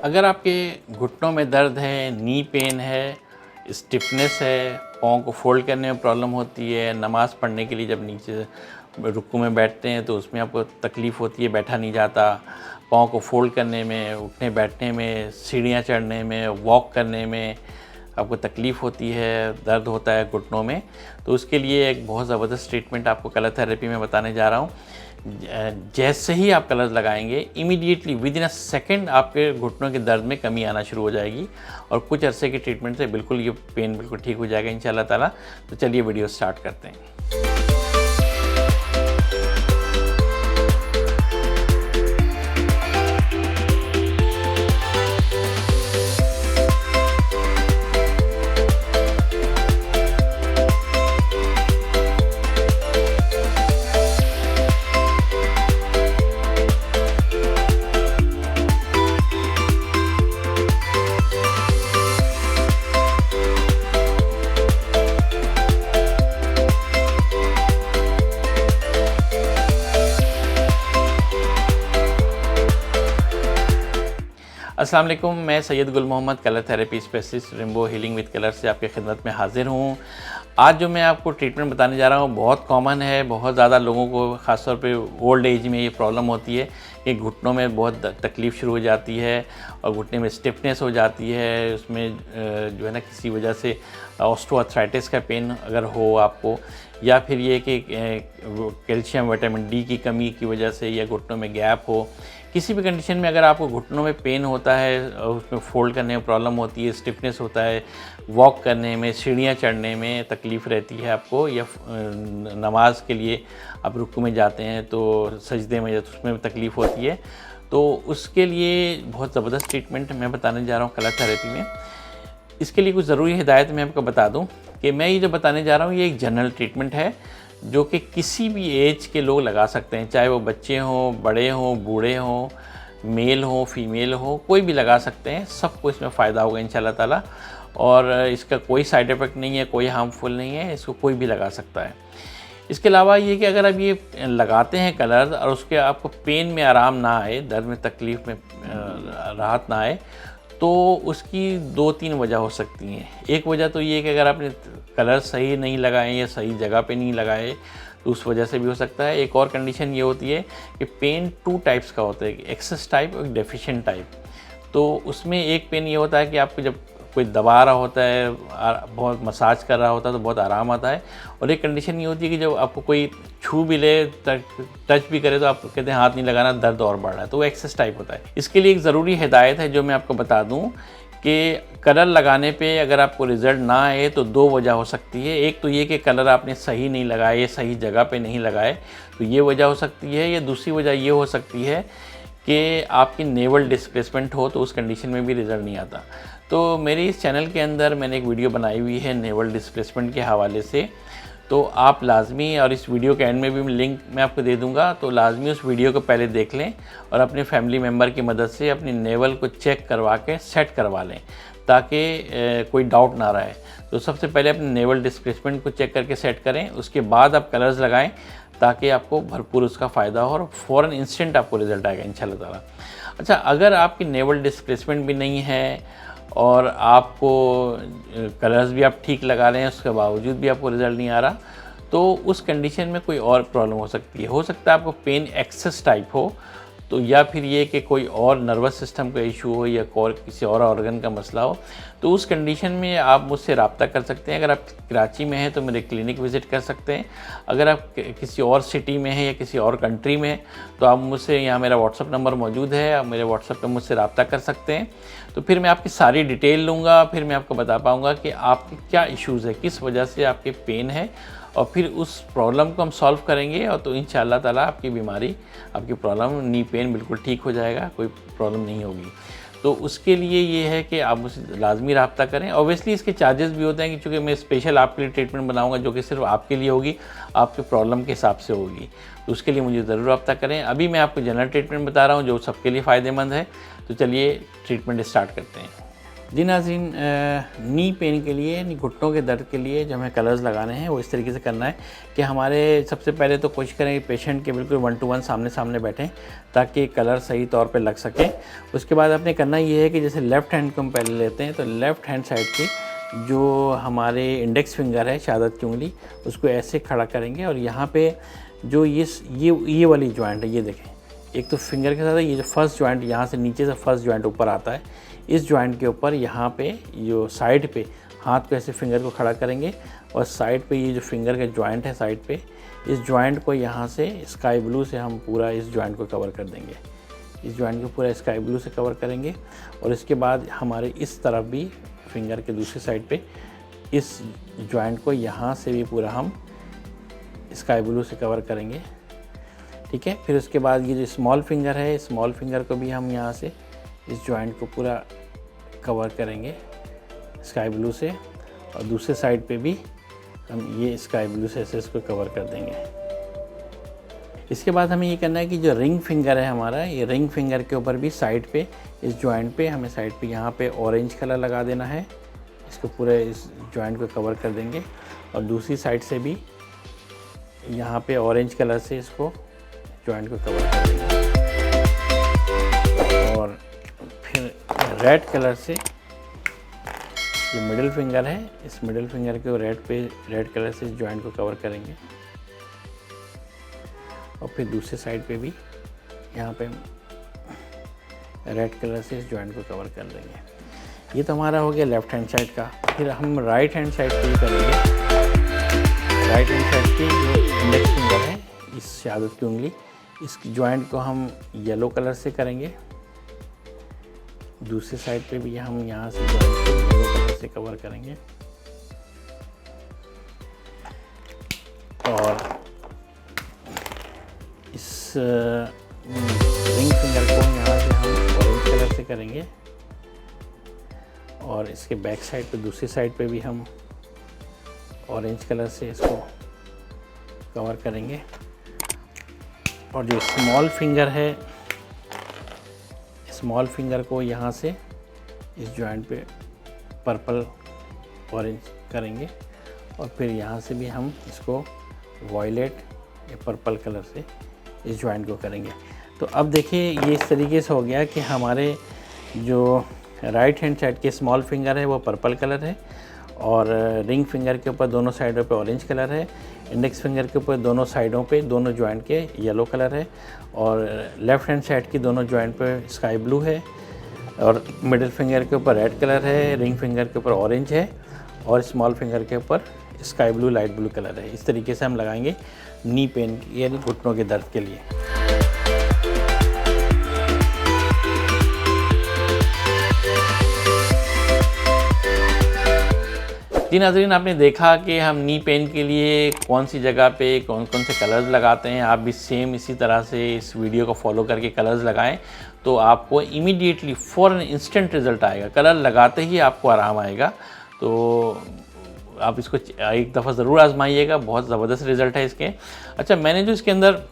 अगर आपके घुटनों में दर्द है, नी पेन है, स्टिफनेस है, पाँव को फोल्ड करने में प्रॉब्लम होती है, नमाज़ पढ़ने के लिए जब नीचे रुकू में बैठते हैं तो उसमें आपको तकलीफ़ होती है, बैठा नहीं जाता, पाँव को फोल्ड करने में, उठने बैठने में, सीढ़ियाँ चढ़ने में, वॉक करने में आपको तकलीफ़ होती है, दर्द होता है घुटनों में, तो उसके लिए एक बहुत ज़बरदस्त ट्रीटमेंट आपको कलर थेरेपी में बताने जा रहा हूँ। जैसे ही आप कलर्स लगाएंगे immediately with in a second आपके घुटनों के दर्द में कमी आना शुरू हो जाएगी और कुछ अरसे के ट्रीटमेंट से बिल्कुल ये पेन बिल्कुल ठीक हो जाएगा इंशाल्लाह ताला। तो चलिए वीडियो स्टार्ट करते हैं। अस्सलाम वालेकुम, मैं Syed Gul Mohammad colour therapy specialist rainbow healing with colour से आपके खिदमत में हाजिर हूँ। आज जो मैं आपको ट्रीटमेंट बताने जा रहा हूँ बहुत कॉमन है, बहुत ज़्यादा लोगों को ख़ासतौर पे ओल्ड एज में ये प्रॉब्लम होती है कि घुटनों में बहुत तकलीफ़ शुरू हो जाती है और घुटने में स्टिफनेस हो जाती है। उसमें जो है ना किसी वजह से ऑस्टियोआर्थराइटिस का पेन अगर हो आपको, या फिर ये कि कैल्शियम विटामिन डी की कमी की वजह से या घुटनों में गैप हो, किसी भी कंडीशन में अगर आपको घुटनों में पेन होता है, उसमें फोल्ड करने में प्रॉब्लम होती है, स्टिफनेस होता है, वॉक करने में, सीढ़ियाँ चढ़ने में तकलीफ़ रहती है आपको, या नमाज के लिए आप रुकू में जाते हैं तो सजदे में उसमें भी तकलीफ़ होती है, तो उसके लिए बहुत ज़बरदस्त ट्रीटमेंट मैं बताने जा रहा हूँ कलर थेरेपी में। इसके लिए कुछ ज़रूरी हिदायत मैं आपको बता दूँ कि मैं ये जो बताने जा रहा हूँ ये एक जनरल ट्रीटमेंट है जो कि किसी भी एज के लोग लगा सकते हैं, चाहे वो बच्चे हों, बड़े हों, बूढ़े हों, मेल हों, फीमेल हों, कोई भी लगा सकते हैं। सबको इसमें फ़ायदा होगा इंशाल्लाह ताला और इसका कोई साइड इफ़ेक्ट नहीं है, कोई हार्मफुल नहीं है, इसको कोई भी लगा सकता है। इसके अलावा ये कि अगर आप ये लगाते हैं कलर और उसके आपको पेन में आराम ना आए, दर्द में तकलीफ़ में राहत ना आए, तो उसकी 2-3 वजह हो सकती हैं। एक वजह तो ये है कि अगर आपने कलर सही नहीं लगाए या सही जगह पे नहीं लगाए तो उस वजह से भी हो सकता है। एक और कंडीशन ये होती है कि पेन 2 टाइप्स का होता है, एक्सेस टाइप और डेफिशिएंट टाइप। तो उसमें एक पेन ये होता है कि आपको जब कोई दबा रहा होता है, बहुत मसाज कर रहा होता है तो बहुत आराम आता है, और एक कंडीशन ये होती है कि जब आपको कोई छू भी ले, टच भी करे तो आप कहते हैं हाथ नहीं लगाना, दर्द और बढ़ रहा है, तो वो एक्सेस टाइप होता है। इसके लिए एक ज़रूरी हिदायत है जो मैं आपको बता दूं कि कलर लगाने पे अगर आपको रिज़ल्ट ना आए तो 2 वजह हो सकती है। एक तो ये कि कलर आपने सही नहीं लगाए, सही जगह पे नहीं लगाए, तो ये वजह हो सकती है, या दूसरी वजह ये हो सकती है कि आपकी नेवल डिस्प्लेसमेंट हो, तो उस कंडीशन में भी रिज़ल्ट नहीं आता। तो मेरे इस चैनल के अंदर मैंने एक वीडियो बनाई हुई है नेवल डिस्प्लेसमेंट के हवाले से, तो आप लाजमी, और इस वीडियो के एंड में भी लिंक मैं आपको दे दूंगा, तो लाजमी उस वीडियो को पहले देख लें और अपने फैमिली मेम्बर की मदद से अपनी नेवल को चेक करवा के सेट करवा लें ताकि कोई डाउट ना रहे। तो सबसे पहले अपने नेवल डिस्प्लेसमेंट को चेक करके सेट करें, उसके बाद आप कलर्स लगाएं ताकि आपको भरपूर उसका फ़ायदा हो और फ़ौरन इंस्टेंट आपको रिज़ल्ट आएगा इंशाल्लाह ताला। अच्छा, अगर आपकी नेवल डिस्प्लेसमेंट भी नहीं है और आपको कलर्स भी आप ठीक लगा रहे हैं, उसके बावजूद भी आपको रिज़ल्ट नहीं आ रहा, तो उस कंडीशन में कोई और प्रॉब्लम हो सकती है। हो सकता है आपको पेन एक्सेस टाइप हो, तो या फिर ये कि कोई और नर्वस सिस्टम का इशू हो या किसी और ऑर्गन का मसला हो, तो उस कंडीशन में आप मुझसे रब्ता कर सकते हैं। अगर आप कराची में हैं तो मेरे क्लिनिक विज़िट कर सकते हैं। अगर आप किसी और सिटी में हैं या किसी और कंट्री में हैं तो आप मुझसे, यहाँ मेरा व्हाट्सअप नंबर मौजूद है, आप मेरे व्हाट्सअप पर मुझसे रब्ता कर सकते हैं। तो फिर मैं आपकी सारी डिटेल लूँगा, फिर मैं आपको बता पाऊँगा कि आपके क्या इश्यूज़ है, किस वजह से आपके पेन है, और फिर उस प्रॉब्लम को हम सॉल्व करेंगे और तो इंशाल्लाह ताला आपकी बीमारी, आपकी प्रॉब्लम, नी पेन बिल्कुल ठीक हो जाएगा, कोई प्रॉब्लम नहीं होगी। तो उसके लिए ये है कि आप मुझसे लाजमी रब्ता करें। ऑब्वियसली इसके चार्जेस भी होते हैं कि चूँकि मैं स्पेशल आपके लिए ट्रीटमेंट बनाऊंगा जो कि सिर्फ आपके लिए होगी, आपके प्रॉब्लम के हिसाब से होगी, तो उसके लिए मुझे ज़रूर रब्ता करें। अभी मैं आपको जनरल ट्रीटमेंट बता रहा हूँ जो सबके लिए फ़ायदेमंद है, तो चलिए ट्रीटमेंट स्टार्ट करते हैं। जी नाज़रीन, नी पेन के लिए, नी घुटनों के दर्द के लिए जो हमें कलर्स लगाने हैं वो इस तरीके से करना है कि हमारे सबसे पहले तो कोशिश करें पेशेंट के बिल्कुल 1 to 1 सामने सामने बैठें ताकि कलर सही तौर पे लग सके। उसके बाद आपने करना ये है कि जैसे लेफ़्ट हैंड को हम पहले लेते हैं, तो लेफ़्ट हैंड साइड की जो हमारे इंडेक्स फिंगर है, शहादत की उंगली, उसको ऐसे खड़ा करेंगे और यहाँ पे जो ये वाली जॉइंट है, ये देखें, एक तो फिंगर के साथ ये जो फर्स्ट जॉइंट यहाँ से नीचे से फर्स्ट जॉइंट ऊपर आता है, इस जॉइंट के ऊपर यहाँ पे जो साइड पे हाथ को ऐसे फिंगर को खड़ा करेंगे और साइड पे ये जो फिंगर का जॉइंट है साइड पे, इस जॉइंट को यहाँ से स्काई ब्लू से हम पूरा इस जॉइंट को कवर कर देंगे। इस जॉइंट को पूरा स्काई ब्लू से कवर करेंगे और इसके बाद हमारे इस तरफ भी फिंगर के दूसरी साइड पे इस जॉइंट को यहाँ से भी पूरा हम स्काई ब्लू से कवर करेंगे। ठीक है, फिर उसके बाद ये जो स्मॉल फिंगर है, स्मॉल फिंगर को भी हम यहाँ से इस जॉइंट को पूरा कवर करेंगे स्काई ब्लू से और दूसरे साइड पे भी हम ये स्काई ब्लू से ऐसे इसको कवर कर देंगे। इसके बाद हमें ये करना है कि जो रिंग फिंगर है हमारा, ये रिंग फिंगर के ऊपर भी साइड पे इस जॉइंट पे हमें साइड पे यहाँ पे ऑरेंज कलर लगा देना है। इसको पूरे इस जॉइंट को कवर कर देंगे और दूसरी साइड से भी यहाँ पे ऑरेंज कलर से इसको जॉइंट को कवर कर देंगे और फिर रेड कलर से जो मिडिल फिंगर है, इस मिडिल फिंगर को रेड कलर से इस जॉइंट को कवर करेंगे और फिर दूसरे साइड पे भी यहाँ पे रेड कलर से इस जॉइंट को कवर कर देंगे। ये तो हमारा हो गया लेफ़्ट हैंड साइड का। फिर हम राइट हैंड साइड पे भी करेंगे। राइट हैंड साइड की जो इंडेक्स फिंगर है, इस शहादत की उंगली, इस जॉइंट को हम येलो कलर से करेंगे। दूसरे साइड पे भी हम यहाँ से जॉइंट को येलो कलर से कवर करेंगे और इस रिंग फिंगर को यहाँ से हम ऑरेंज कलर से करेंगे और इसके बैक साइड पे दूसरी साइड पे भी हम ऑरेंज कलर से इसको कवर करेंगे और जो स्मॉल फिंगर है, स्मॉल फिंगर को यहाँ से इस जॉइंट पे पर्पल ऑरेंज करेंगे और फिर यहाँ से भी हम इसको वॉयलेट या पर्पल कलर से इस जॉइंट को करेंगे। तो अब देखिए ये इस तरीके से हो गया कि हमारे जो राइट हैंड साइड के स्मॉल फिंगर है वो पर्पल कलर है और रिंग फिंगर के ऊपर दोनों साइडों पे ऑरेंज कलर है, इंडेक्स फिंगर के ऊपर दोनों साइडों पे दोनों जॉइंट के येलो कलर है और लेफ़्ट हैंड साइड की दोनों जॉइंट पे स्काई ब्लू है और मिडिल फिंगर के ऊपर रेड कलर है, रिंग फिंगर के ऊपर ऑरेंज है और स्मॉल फिंगर के ऊपर sky blue light blue colour है। इस तरीके से हम लगाएंगे नी पेन यानी घुटनों के दर्द के लिए। जी नाज़रीन, आपने देखा कि हम नी पेन के लिए कौन सी जगह पे कौन कौन से कलर्स लगाते हैं। आप भी सेम इसी तरह से इस वीडियो को फॉलो करके कलर्स लगाएं तो आपको इमीडिएटली फ़ौरन इंस्टेंट रिज़ल्ट आएगा। कलर लगाते ही आपको आराम आएगा। तो आप इसको एक दफ़ा ज़रूर आजमाइएगा, बहुत ज़बरदस्त रिज़ल्ट है इसके। अच्छा, मैंने जो इसके अंदर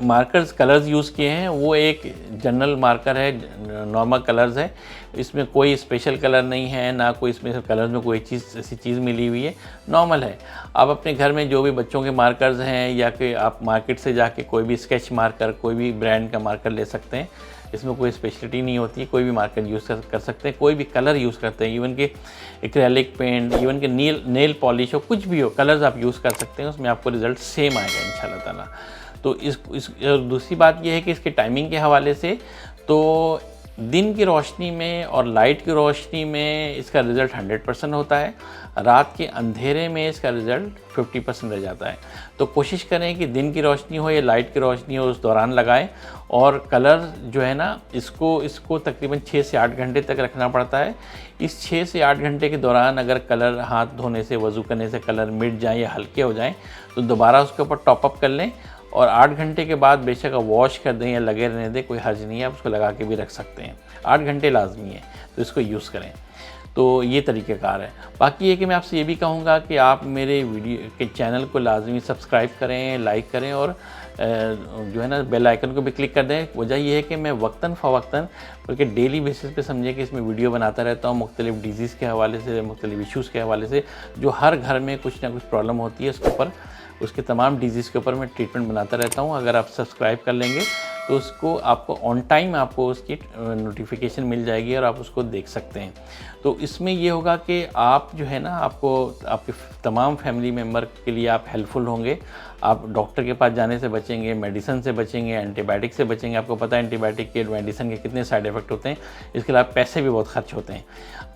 मार्कर्स कलर्स यूज़ किए हैं वो एक जनरल मार्कर है, नॉर्मल कलर्स है। इसमें कोई स्पेशल कलर नहीं है, ना कोई स्पेशल कलर्स में कोई ऐसी चीज़ मिली हुई है, नॉर्मल है। आप अपने घर में जो भी बच्चों के मार्कर्स हैं या कि आप मार्केट से जाके कोई भी स्केच मार्कर, कोई भी ब्रांड का मार्कर ले सकते हैं। इसमें कोई स्पेशलिटी नहीं होती है, कोई भी मार्कर यूज़ कर सकते हैं, कोई भी कलर यूज़ करते हैं, इवन के एक्रेलिक पेंट, इवन के नेल पॉलिश हो, कुछ भी हो, कलर्स आप यूज़ कर सकते हैं। उसमें आपको रिज़ल्ट सेम आएगा इंशाल्लाह ताला। तो इस दूसरी बात यह है कि इसके टाइमिंग के हवाले से तो दिन की रोशनी में और लाइट की रोशनी में इसका रिज़ल्ट 100% होता है, रात के अंधेरे में इसका रिज़ल्ट 50% रह जाता है। तो कोशिश करें कि दिन की रोशनी हो या लाइट की रोशनी हो, उस दौरान लगाएं। और कलर जो है ना, इसको तकरीबन 6 से 8 घंटे तक रखना पड़ता है। इस 6 से 8 घंटे के दौरान अगर कलर हाथ धोने से, वज़ू करने से कलर मिट जाएँ या हल्के हो जाएँ तो दोबारा उसके ऊपर टॉपअप कर लें और 8 घंटे के बाद बेशक आप वॉश कर दें या लगे रहने दें, कोई हर्ज नहीं है, आप उसको लगा के भी रख सकते हैं। 8 घंटे लाजमी है, तो इसको यूज़ करें। तो ये तरीक़ेकार है। बाकी ये कि मैं आपसे ये भी कहूँगा कि आप मेरे वीडियो के चैनल को लाज़मी सब्सक्राइब करें, लाइक करें और जो है ना बेल आइकन को भी क्लिक कर दें। वजह ये है कि मैं वक्तन फ़वक्तन बल्कि डेली बेसिस पे समझिए कि इसमें वीडियो बनाता रहता हूँ मुख्तलिफ़ डिज़ीज़ के हवाले से, मुख्तलिफ़ इश्यूज़ के हवाले से, जो हर घर में कुछ ना कुछ प्रॉब्लम होती है उसके ऊपर, उसके तमाम डिज़ीज़ के ऊपर मैं ट्रीटमेंट बनाता रहता हूँ। अगर आप सब्सक्राइब कर लेंगे तो उसको आपको ऑन टाइम आपको उसकी नोटिफिकेशन मिल जाएगी और आप उसको देख सकते हैं। तो इसमें ये होगा कि आप जो है ना आपको आपके तमाम फैमिली मेम्बर के लिए आप हेल्पफुल होंगे। आप डॉक्टर के पास जाने से बचेंगे, मेडिसिन से बचेंगे, एंटीबायोटिक से बचेंगे। आपको पता है एंटीबायोटिक के, मेडिसिन के कितने साइड इफ़ेक्ट होते हैं, इसके अलावा पैसे भी बहुत खर्च होते हैं।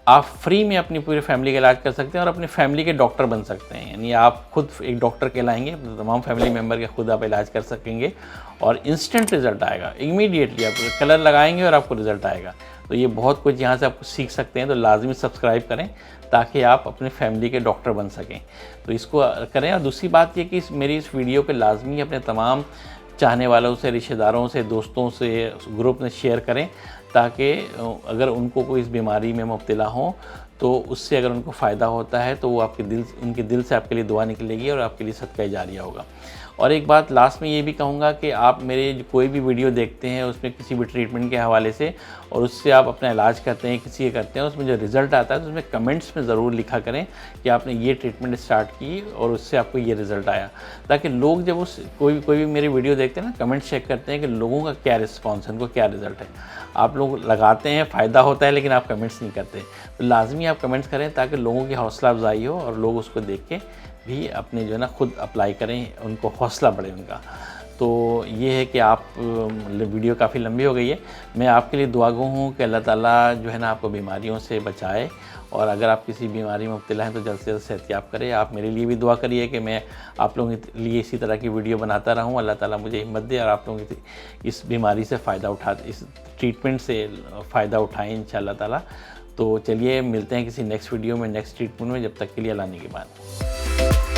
आप फ्री में अपनी पूरी फैमिली का इलाज कर सकते हैं और अपनी फैमिली के डॉक्टर बन सकते हैं। यानी आप खुद एक डॉक्टर कहलाएंगे, तमाम फैमिली मेम्बर के खुद आप इलाज कर सकेंगे और इंस्टेंट रिज़ल्ट आएगा। इमीडिएटली आप कलर लगाएंगे और आपको रिज़ल्ट आएगा। तो ये बहुत कुछ यहाँ से आप सीख सकते हैं। तो लाजमी सब्सक्राइब करें ताकि आप अपने फैमिली के डॉक्टर बन सकें। तो इसको करें। और दूसरी बात ये कि मेरी इस वीडियो को लाजमी अपने तमाम चाहने वालों से, रिश्तेदारों से, दोस्तों से ग्रुप में शेयर करें ताकि अगर उनको कोई इस बीमारी में मुब्तला हो तो उससे अगर उनको फ़ायदा होता है तो वो उनके दिल से आपके लिए दुआ निकलेगी और आपके लिए सदका जारिया होगा। और एक बात लास्ट में ये भी कहूँगा कि आप मेरे कोई भी वीडियो देखते हैं उसमें किसी भी ट्रीटमेंट के हवाले से और उससे आप अपना इलाज करते हैं, किसी के करते हैं, उसमें जो रिज़ल्ट आता है तो उसमें कमेंट्स में ज़रूर लिखा करें कि आपने ये ट्रीटमेंट स्टार्ट की और उससे आपको ये रिज़ल्ट आया, ताकि लोग जब कोई भी मेरी वीडियो देखते हैं ना, कमेंट चेक करते हैं कि लोगों का क्या रिस्पॉन्स है, उनको क्या रिज़ल्ट है। आप लोग लगाते हैं, फ़ायदा होता है, लेकिन आप कमेंट्स नहीं करते। तो लाजमी आप कमेंट्स करें ताकि लोगों की हौसला अफजाई हो और लोग उसको देख के भी अपने जो है ना खुद अप्लाई करें, उनको हौसला बढ़े उनका। तो ये है कि आप वीडियो काफ़ी लंबी हो गई है। मैं आपके लिए दुआगो हूँ कि अल्लाह ताला जो है ना आपको बीमारियों से बचाए और अगर आप किसी बीमारी में मुब्तला हैं तो जल्द से जल्द सेहतयाब करें। आप मेरे लिए भी दुआ करिए कि मैं आप लोगों के लिए इसी तरह की वीडियो बनाता रहूँ। अल्लाह ताला मुझे हिम्मत दे और आप लोगों की इस बीमारी से फ़ायदा इस ट्रीटमेंट से फ़ायदा उठाएँ इंशाअल्लाह ताला। तो चलिए मिलते हैं किसी नेक्स्ट वीडियो में, नेक्स्ट ट्रीटमेंट में। जब तक के लिए अल्लाह ने के बाद।